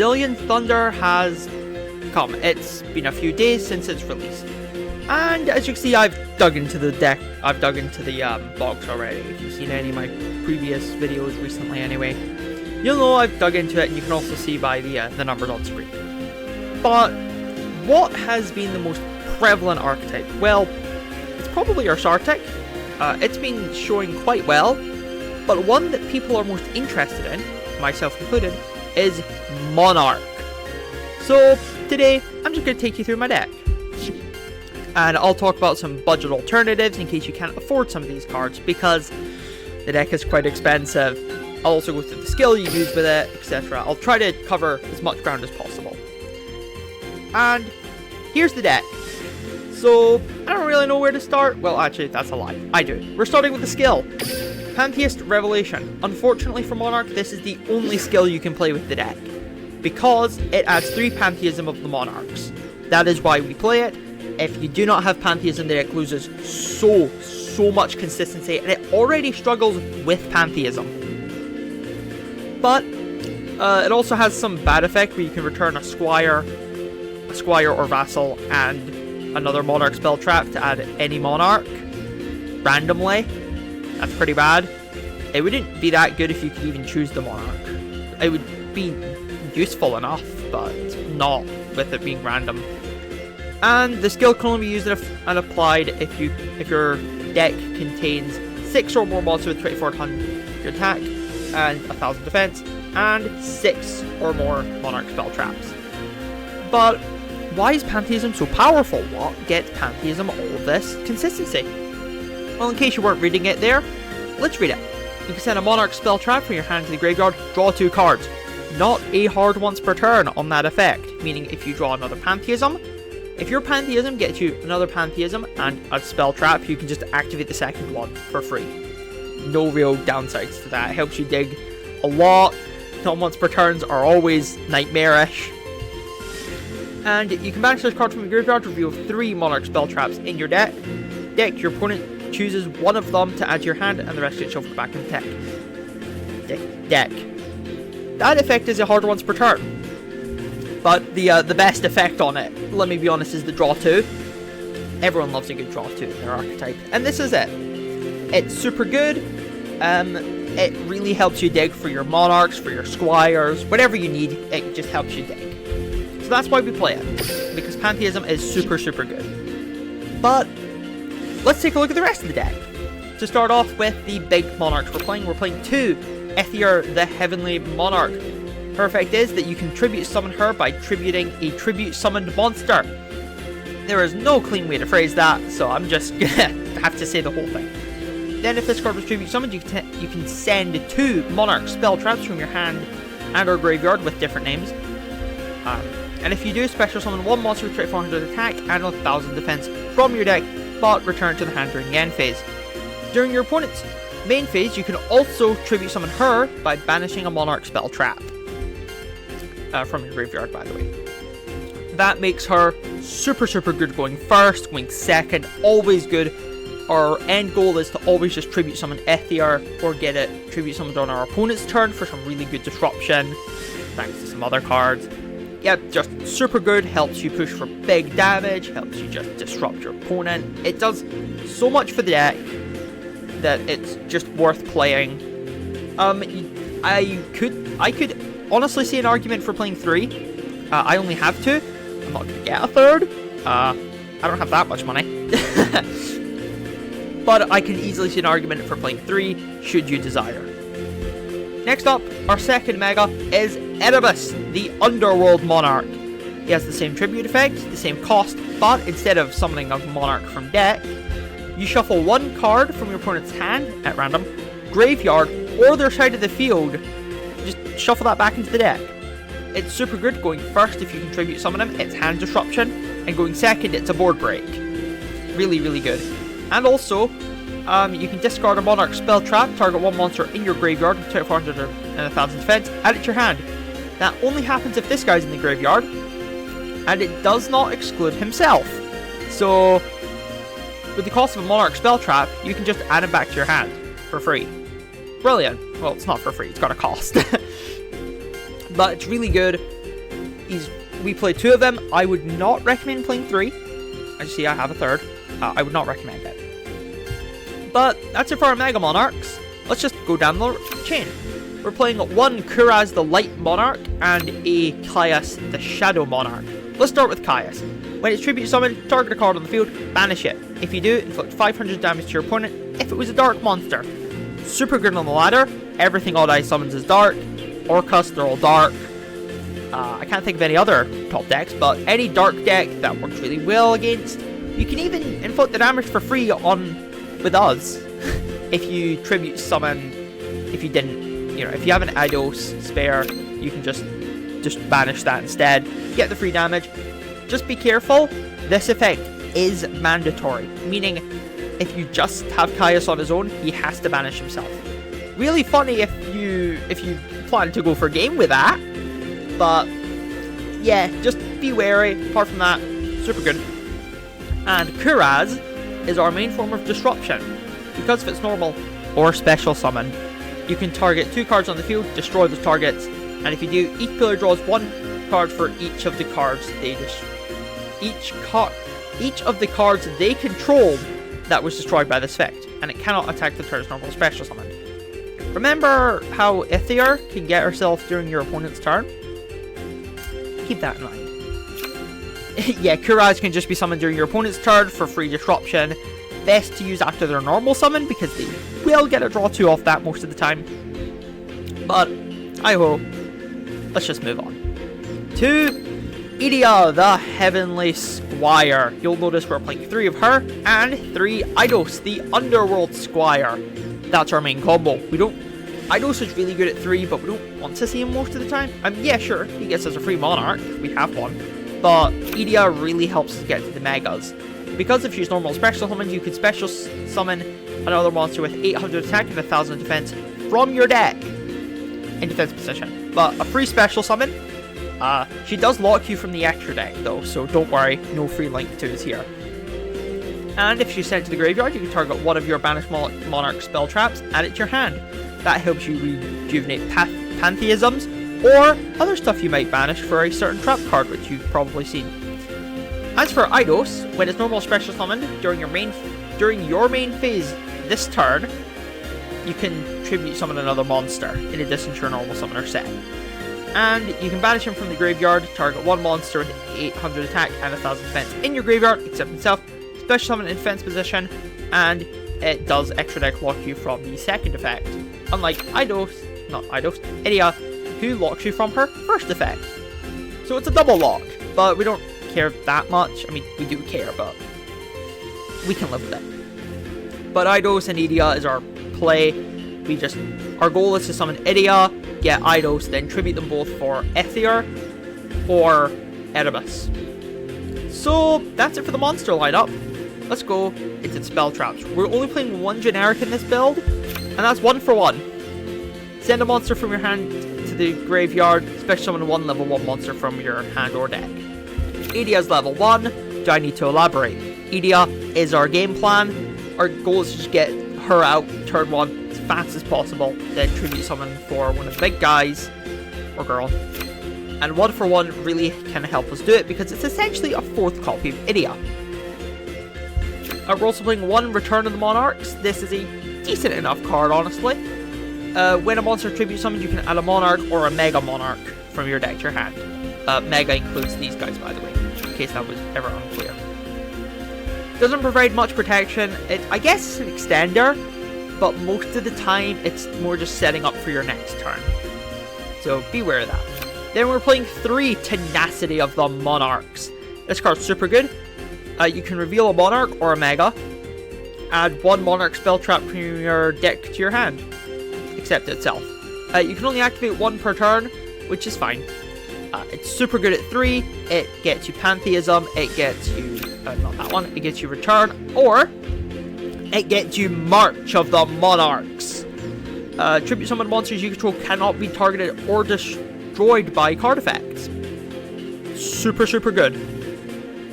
Brazilian Thunder has come. It's been a few days since it's released. And as you can see, I've dug into the deck. I've dug into the box already. If you've seen any of my previous videos recently anyway, you'll know I've dug into it, and you can also see by the numbers on screen. But what has been the most prevalent archetype? Well, it's probably our Sartic. It's been showing quite well, but one that people are most interested in, myself included, is Monarch. So today, I'm just going to take you through my deck. And I'll talk about some budget alternatives in case you can't afford some of these cards, because the deck is quite expensive. I'll also go through the skill you use with it, etc. I'll try to cover as much ground as possible. And here's the deck. So, I don't really know where to start. Well, actually, that's a lie. I do. We're starting with the skill. Pantheist Revelation. Unfortunately for Monarch, this is the only skill you can play with the deck, because it adds 3 Pantheism of the Monarchs. That is why we play it. If you do not have Pantheism, the deck loses so much consistency, and it already struggles with Pantheism. But it also has some bad effect where you can return a Squire or Vassal, and another Monarch spell trap to add any Monarch randomly. That's pretty bad. It wouldn't be that good if you could even choose the Monarch. It would be useful enough, but not with it being random. And the skill can only be used and applied if your deck contains 6 or more monsters with 2400 attack and 1000 defense, and 6 or more Monarch spell traps. But why is Pantheism so powerful? What gets Pantheism all of this consistency? Well, in case you weren't reading it there, let's read it. You can send a Monarch spell trap from your hand to the graveyard, draw 2 cards. Not a hard once per turn on that effect, meaning if you draw another Pantheism, if your Pantheism gets you another Pantheism and a spell trap, you can just activate the second one for free. No real downsides to that. It helps you dig a lot. Not once per turns are always nightmarish. And you can banish this card from your graveyard to reveal 3 Monarch spell traps in your deck. Your opponent chooses one of them to add to your hand, and the rest get shuffled back in the deck. That effect is a hard once per turn. But the best effect on it, let me be honest, is the draw 2. Everyone loves a good draw 2 in their archetype, and this is it. It's super good. It really helps you dig for your Monarchs, for your Squires, whatever you need. It just helps you dig. So that's why we play it, because Pantheism is super good. But let's take a look at the rest of the deck. To start off with the big Monarchs we're playing 2 Ethier the Heavenly Monarch. Her effect is that you can tribute summon her by tributing a tribute summoned monster. There is no clean way to phrase that, so I'm just gonna have to say the whole thing. Then if this card was tribute summoned, you can send 2 Monarch spell traps from your hand and or graveyard with different names. And if you do, special summon 1 monster with 2400 attack and 1000 defense from your deck, but return to the hand during the end phase. During your opponent's main phase, you can also tribute summon her by banishing a Monarch spell trap. From your graveyard, by the way. That makes her super good going first, going second, always good. Our end goal is to always just tribute summon Ethier, or get it tribute summoned on our opponent's turn for some really good disruption, thanks to some other cards. Yep, just super good, helps you push for big damage, helps you just disrupt your opponent. It does so much for the deck that it's just worth playing. I could honestly see an argument for playing 3. I only have 2. I'm not gonna get a 3rd. I don't have that much money. But I can easily see an argument for playing 3, should you desire. Next up, our second mega is Erebus, the Underworld Monarch. He has the same tribute effect, the same cost, but instead of summoning a Monarch from deck, you shuffle 1 card from your opponent's hand at random, graveyard, or their side of the field. Just shuffle that back into the deck. It's super good going first if you can tribute summon him, it's hand disruption, and going second, it's a board break. Really good. And also, you can discard a Monarch spell trap, target 1 monster in your graveyard with 2400 and 1000 defense, add it to your hand. That only happens if this guy's in the graveyard, and it does not exclude himself. So, with the cost of a Monarch spell trap, you can just add him back to your hand for free. Brilliant. Well, it's not for free, it's got a cost. But it's really good. We play 2 of them. I would not recommend playing 3. As you see, I have a 3rd. I would not recommend it. But that's it for our Mega Monarchs. Let's just go down the chain. We're playing 1 Kuraz the Light Monarch and a Caius the Shadow Monarch. Let's start with Caius. When it's tribute summoned, target a card on the field, banish it. If you do, inflict 500 damage to your opponent if it was a dark monster. Super good on the ladder. Everything Odd Eye summons is dark. Orcus, they're all dark. I can't think of any other top decks, but any dark deck that works really well against. You can even inflict the damage for free with us. If you tribute summon, if you didn't, if you have an Eidos spare, you can just banish that instead. Get the free damage. Just be careful, this effect is mandatory, meaning if you just have Caius on his own, he has to banish himself. Really funny if you plan to go for a game with that, but yeah, just be wary. Apart from that, super good. And Kuraz is our main form of disruption. Because of its normal or special summon, you can target 2 cards on the field, destroy those targets, and if you do, each player draws 1 card for each of the cards they each of the cards they controlled that was destroyed by this effect, and it cannot attack the turn's normal special summon. Remember how Ithier can get herself during your opponent's turn? Keep that in mind. Yeah, Kuraz can just be summoned during your opponent's turn for free disruption. Best to use after their normal summon because they will get a draw 2 off that most of the time. But, let's just move on. To Idia, the Heavenly Squire. You'll notice we're playing 3 of her and 3 Eidos, the Underworld Squire. That's our main combo. Eidos is really good at 3, but we don't want to see him most of the time. Yeah, sure, he gets us a free Monarch. We have one. But Idia really helps us get to the Megas. Because if she's normal special summons, you can special summon another monster with 800 attack and 1000 defense from your deck in defense position. But a free special summon, she does lock you from the extra deck though, so don't worry, no free link to is here. And if she's sent to the graveyard, you can target 1 of your banished Monarch spell traps, add it to your hand. That helps you rejuvenate Pantheisms, or other stuff you might banish for a certain trap card, which you've probably seen. As for Eidos, when it's normal special summoned during your main phase this turn, you can tribute summon another monster in addition to your normal summoner set. And you can banish him from the graveyard, target 1 monster with 800 attack and 1000 defense in your graveyard, except himself, special summon in defense position, and it does extra deck lock you from the second effect. Unlike Idia, who locks you from her first effect. So it's a double lock, but we don't care that much. I mean, we do care, but we can live with it. But Eidos and Idia is our play. Our goal is to summon Idia, get Eidos, then tribute them both for Ithier or Erebus. So that's it for the monster lineup. Let's go into the spell traps. We're only playing 1 generic in this build, and that's 1 for 1. Send a monster from your hand to the graveyard, special summon 1 level 1 monster from your hand or deck. Idia's level 1. Do I need to elaborate? Idia is our game plan. Our goal is to just get her out turn 1 as fast as possible, then tribute summon for one of the big guys or girl. And 1 for 1 really can help us do it because it's essentially a 4th copy of Idia. We're also playing 1 Return of the Monarchs. This is a decent enough card, honestly. When a monster tribute summons, you can add a Monarch or a Mega Monarch from your deck to your hand. Mega includes these guys, by the way, in case that was ever unclear. Doesn't provide much protection. I guess it's an extender, but most of the time it's more just setting up for your next turn. So beware of that. Then we're playing 3 Tenacity of the Monarchs. This card's super good. You can reveal a Monarch or a Mega. Add 1 Monarch spell trap from your deck to your hand, except itself. You can only activate 1 per turn, which is fine. It's super good at 3. It gets you Pantheism. It gets you not that one. It gets you Return, or it gets you March of the Monarchs. Tribute summon monsters you control cannot be targeted or destroyed by card effects. Super good.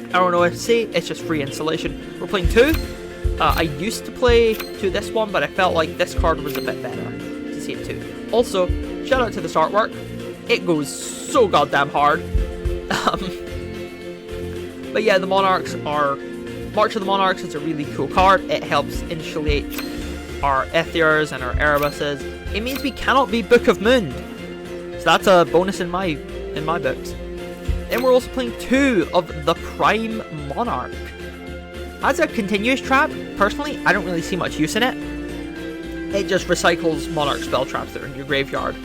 I don't know what to say. It's just free installation. We're playing 2. I used to play to this one, but I felt like this card was a bit better to see it too. Also, shout out to this artwork. It goes so goddamn hard. But yeah, the Monarchs are... March of the Monarchs is a really cool card. It helps insulate our Aethirs and our Erebuses. It means we cannot be Book of Moon. So that's a bonus in my books. Then we're also playing 2 of the Prime Monarch. As a continuous trap, personally, I don't really see much use in it. It just recycles Monarch spell traps that are in your graveyard,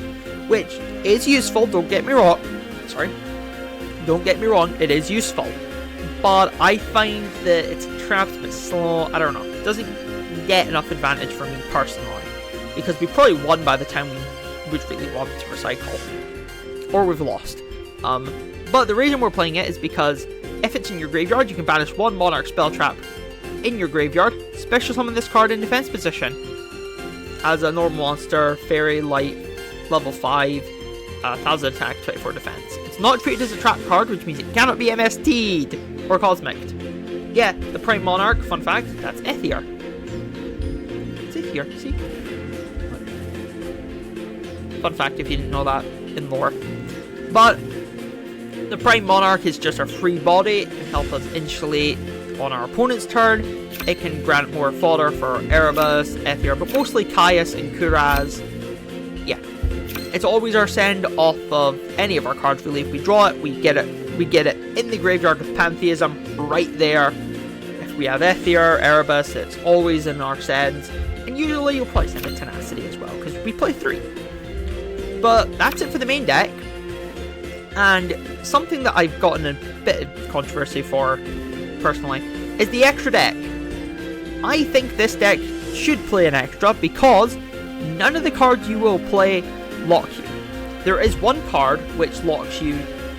which is useful, don't get me wrong. Don't get me wrong, it is useful. But I find that its traps a bit slow, I don't know. It doesn't get enough advantage for me personally, because we probably won by the time we would really want to recycle. Or we've lost. But the reason we're playing it is because if it's in your graveyard, you can banish 1 Monarch spell trap in your graveyard, special summon this card in defense position. As a normal monster, Fairy, Light, level 5, 1000 attack, 24 defense. It's not treated as a trap card, which means it cannot be MST'd or Cosmic'd. Yeah, the Prime Monarch, fun fact, that's Aether. It's Aether, see? Fun fact if you didn't know that in lore. But the Prime Monarch is just a free body. It can help us insulate on our opponent's turn. It can grant more fodder for Erebus, Aether, but mostly Caius and Kuraz. Yeah. It's always our send off of any of our cards really. If we draw it, we get it in the graveyard with Pantheism right there. If we have Aether, Erebus, it's always in our sends. And usually you'll probably send a Tenacity as well, because we play 3. But that's it for the main deck. And something that I've gotten a bit of controversy for, personally, is the extra deck. I think this deck should play an extra because none of the cards you will play lock you. There is one card which locks you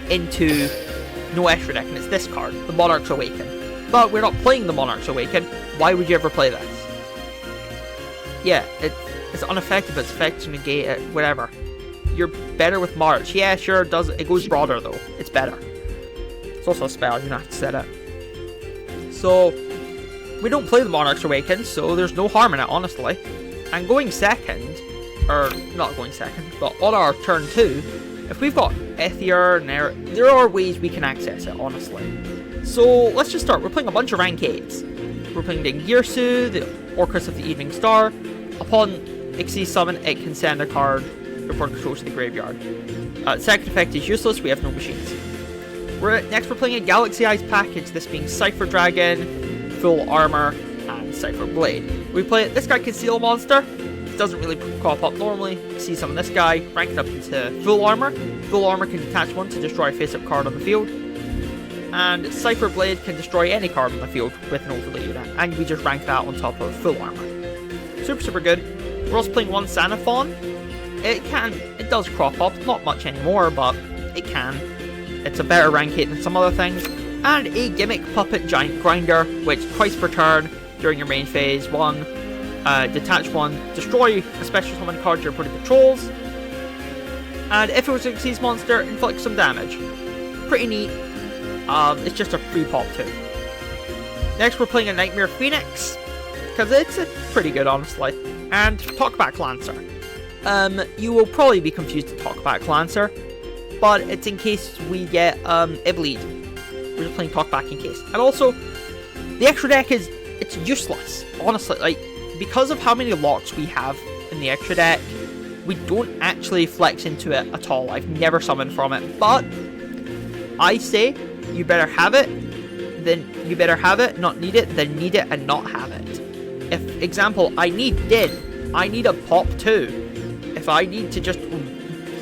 into no extra deck, and it's this card, the Monarch's Awaken. But we're not playing the Monarch's Awaken. Why would you ever play this? Yeah, it's unaffected, but it's effective to negate it, whatever. You're better with March. Yeah, sure, it does. It goes broader, though. It's better. It's also a spell. You don't have to set it. So, we don't play the Monarch's Awaken, so there's no harm in it, honestly. And going second, or not going second, but on our turn 2, if we've got Aether, there are ways we can access it, honestly. So, let's just start. We're playing a bunch of rank 8s. We're playing Dingirsu, the Orcus of the Evening Star. Upon Xyz summon, it can send a card before control to the graveyard. Second effect is useless, we have no machines. Next we're playing a Galaxy Eyes package, this being Cypher Dragon, Full Armor, and Cypher Blade. We play it, this guy can seal a monster, it doesn't really crop up normally. See some of this guy, rank it up into Full Armor. Full Armor can detach 1 to destroy a face-up card on the field. And Cypher Blade can destroy any card on the field with an overlay unit, and we just rank that on top of Full Armor. Super good. We're also playing 1 Xanathon. It does crop up, not much anymore, but it can. It's a better rank 8 than some other things. And a Gimmick Puppet Giant Grinder, which twice per turn during your main phase, 1, detach 1, destroy a special summon card your opponent controls, and if it was an Xyz monster, inflict some damage. Pretty neat. It's just a free pop too. Next we're playing a Nightmare Phoenix, because it's pretty good honestly, and Talkback Lancer. You will probably be confused to Talkback Lancer, but it's in case we get Ibleed. We're just playing Talkback in case. And also, the extra deck it's useless, honestly. Like, because of how many locks we have in the extra deck, we don't actually flex into it at all. I've never summoned from it, but I say you better have it, not need it, than need it and not have it. If, example, I need Din, I need a pop too. If I need to just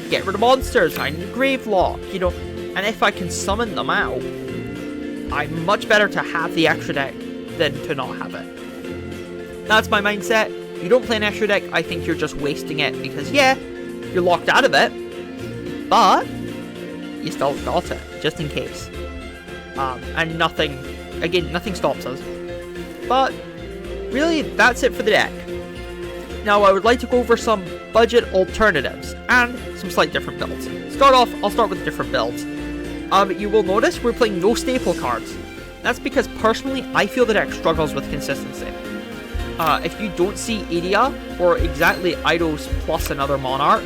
get rid of monsters, I need Gravelock, you know, and if I can summon them out, I'm much better to have the extra deck than to not have it. That's my mindset. You don't play an extra deck, I think you're just wasting it, because yeah, you're locked out of it, but you still got it, just in case. And nothing stops us. But really, that's it for the deck. Now, I would like to go over some budget alternatives and some slight different builds. I'll start with different builds. You will notice we're playing no staple cards. That's because personally, I feel the deck struggles with consistency. If you don't see Idia or exactly Eidos plus another Monarch,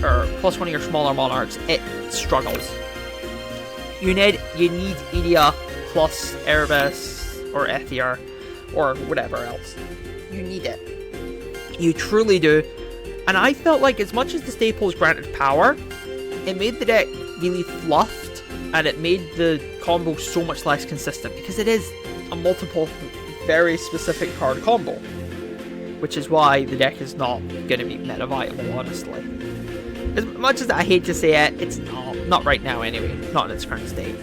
or plus one of your smaller Monarchs, it struggles. You need Idia plus Erebus or Ethiar or whatever else. You need it. You truly do. And I felt like as much as the staples granted power, it made the deck really fluffed, and it made the combo so much less consistent, because it is a multiple, very specific card combo. Which is why the deck is not going to be meta viable, honestly. As much as I hate to say it, it's not. Not right now anyway, not in its current state.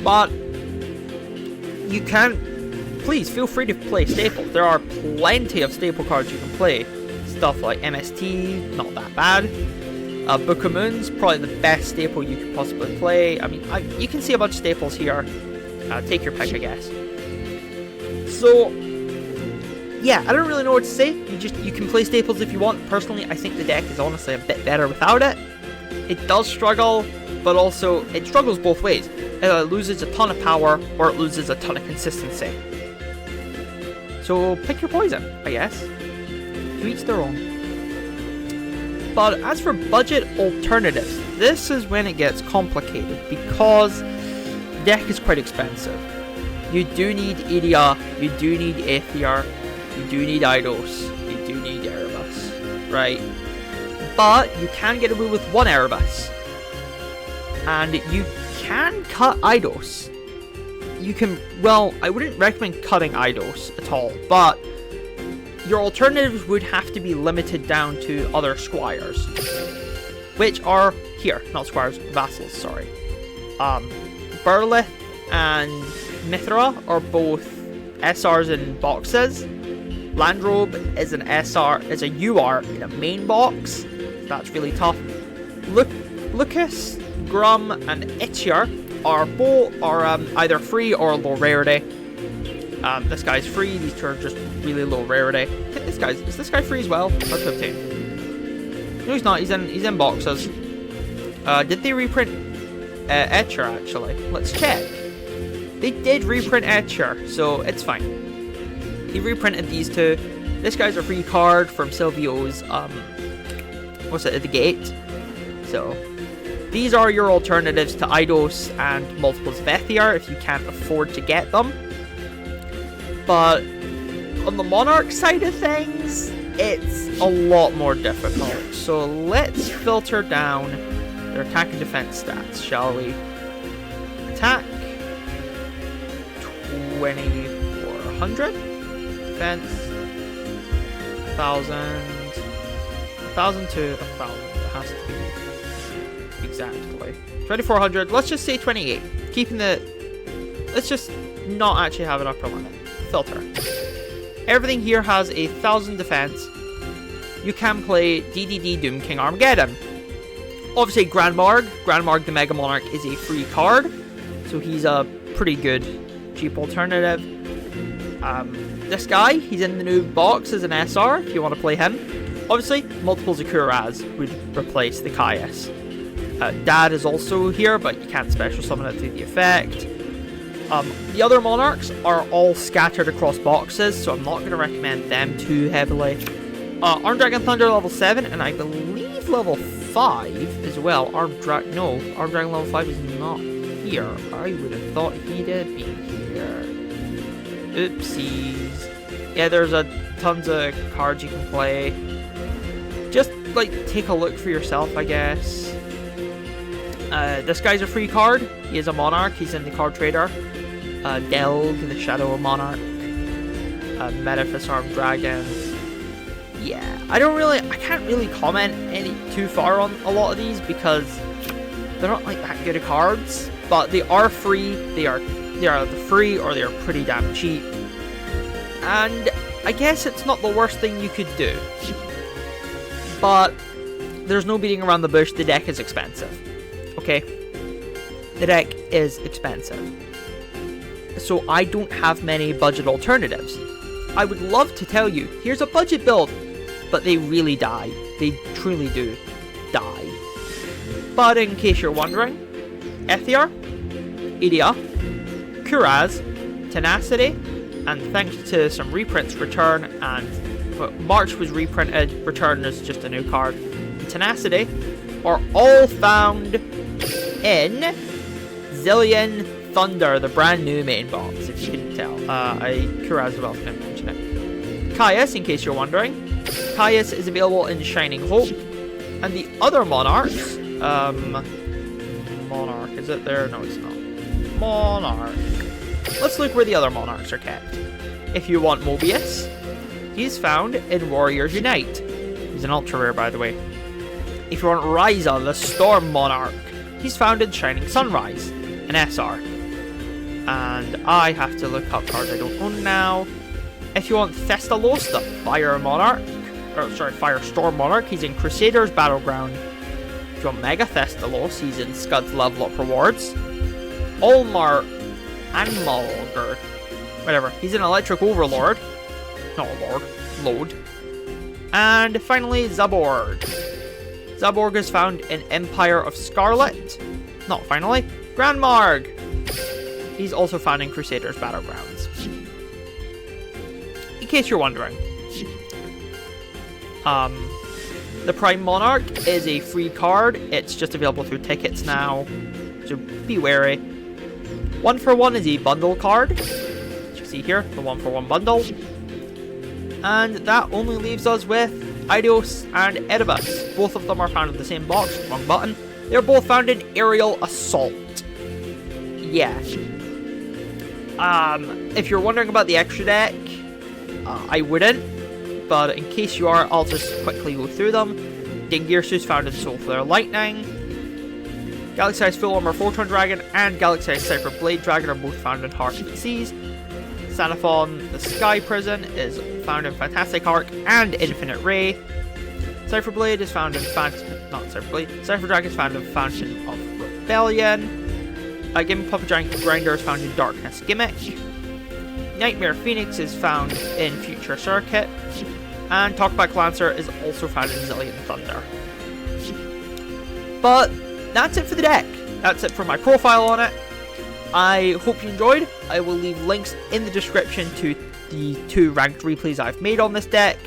But you can, please feel free to play staples. There are plenty of staple cards you can play. Stuff like MST, not that bad. Book of Moons, probably the best staple you could possibly play. I mean, you can see a bunch of staples here. Take your pick, I guess. So, yeah, I don't really know what to say. You can play staples if you want. Personally, I think the deck is honestly a bit better without it. It does struggle, but also it struggles both ways. It loses a ton of power, or it loses a ton of consistency. So pick your poison, I guess. To each their own. But as for budget alternatives, this is when it gets complicated, because the deck is quite expensive. You do need Idia, you do need Aether, you do need Eidos, you do need Erebus, right? But you can get away with one Erebus. And you can cut Eidos. You can, well, I wouldn't recommend cutting Eidos at all, but your alternatives would have to be limited down to other squires. Which are here, not squires, vassals, sorry. Burlith and Mithra are both SRs in boxes. Landrobe is an SR, is a UR in a main box. That's really tough. Lucas, Grum, and Itchier are either free or low rarity. This guy's free. These two are just really low rarity. I think is this guy free as well? Or 15? No, he's not. He's in boxes. Did they reprint Etcher actually? Let's check. They did reprint Etcher, so it's fine. He reprinted these two. This guy's a free card from Silvio's what's it, at the gate. So these are your alternatives to Eidos and multiples of Ethiar if you can't afford to get them. But on the Monarch side of things, it's a lot more difficult. So let's filter down their attack and defense stats, shall we? Attack 2400, defense 1000, 1000 to 1000. It has to be exactly 2400. Let's just say 28. Keeping the, let's just not actually have an upper limit. Filter. Everything here has 1000 defense. You can play DDD Doom King Armageddon. Obviously, Grand Marg the Mega Monarch is a free card, so he's a pretty good cheap alternative. This guy, he's in the new box as an SR if you want to play him. Obviously, multiples of Kuraz would replace the Caius. Dad is also here, but you can't special summon it through the effect. The other Monarchs are all scattered across boxes, so I'm not going to recommend them too heavily. Arm Dragon Thunder level 7, and I believe level 5 as well. Arm Dragon level 5 is not here. I would have thought he did be here. Oopsies. Yeah, there's tons of cards you can play. Just, like, take a look for yourself, I guess. This guy's a free card. He is a Monarch. He's in the card trader. Delg, the Shadow Monarch. Metaphys Armed Dragon. Yeah, I can't really comment any too far on a lot of these because they're not like that good of cards. But they are free. They are either free or they are pretty damn cheap. And I guess it's not the worst thing you could do. But there's no beating around the bush. The deck is expensive. Okay, the deck is expensive, so I don't have many budget alternatives. I would love to tell you, here's a budget build, but they really die. They truly do die. But in case you're wondering, Ethiar, Idia, Kuraz, Tenacity, and thanks to some reprints, Return, and March was reprinted, Return is just a new card, Tenacity, are all found in Zillion Thunder, the brand new main box, if you couldn't tell. Kura as well can mention it. Caius, in case you're wondering. Caius is available in Shining Hope. And the other Monarchs, Monarch, is it there? No, it's not. Monarch. Let's look where the other Monarchs are kept. If you want Mobius, he's found in Warriors Unite. He's an ultra rare, by the way. If you want Ryza, the Storm Monarch, he's found in Shining Sunrise, an SR. And I have to look up cards I don't own now. If you want Thestalos, the Fire Monarch, Firestorm Monarch, he's in Crusaders Battleground. If you want Mega Thestalos, he's in Scud's Level Up Rewards. Olmar Anmalger, whatever, he's an Electric Overlord. Not a lord, load. And finally, Zaborg. Zaborg is found in Empire of Scarlet. Not finally, Grandmarg. He's also found in Crusaders Battlegrounds. In case you're wondering. The Prime Monarch is a free card. It's just available through tickets now, so be wary. 1-for-1 is a bundle card. As you see here, the 1-for-1 bundle. And that only leaves us with Eidos and Erebus. Both of them are found in the same box. Wrong button. They're both found in Aerial Assault. Yeah. If you're wondering about the extra deck, I wouldn't. But in case you are, I'll just quickly go through them. Dingirsu is found in Soulflare Lightning. Galaxy-Eyes Full Armor Photon Dragon and Galaxy-Eyes Cypher Blade Dragon are both found in Heart of the Seas. Sanaphon, the Sky Prison, is found in Fantastic Arc and Infinite Ray. Cypher Blade is found in Cypher Dragon is found in Fountain of Rebellion. Gimmick Puppet Giant Grinder is found in Darkness Gimmick. Nightmare Phoenix is found in Future Circuit. And Talkback Lancer is also found in Zillion Thunder. But that's it for the deck. That's it for my profile on it. I hope you enjoyed. I will leave links in the description to the 2 ranked replays I've made on this deck.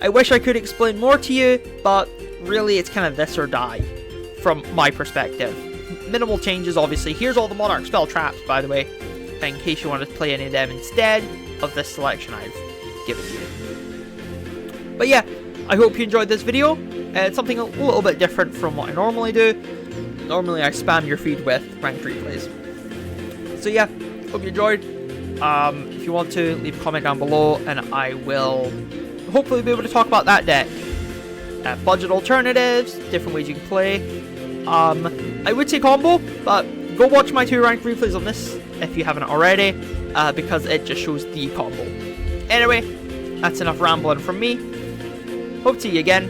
I wish I could explain more to you, but really it's kind of this or die from my perspective. Minimal changes, obviously. Here's all the Monarch spell traps, by the way, in case you want to play any of them instead of this selection I've given you. But yeah, I hope you enjoyed this video. It's something a little bit different from what I normally do. Normally I spam your feed with ranked replays. So yeah, hope you enjoyed. If you want to, leave a comment down below and I will hopefully be able to talk about that deck. Budget alternatives, different ways you can play. I would say combo, but go watch my 2 ranked replays on this if you haven't already, because it just shows the combo. Anyway, that's enough rambling from me. Hope to see you again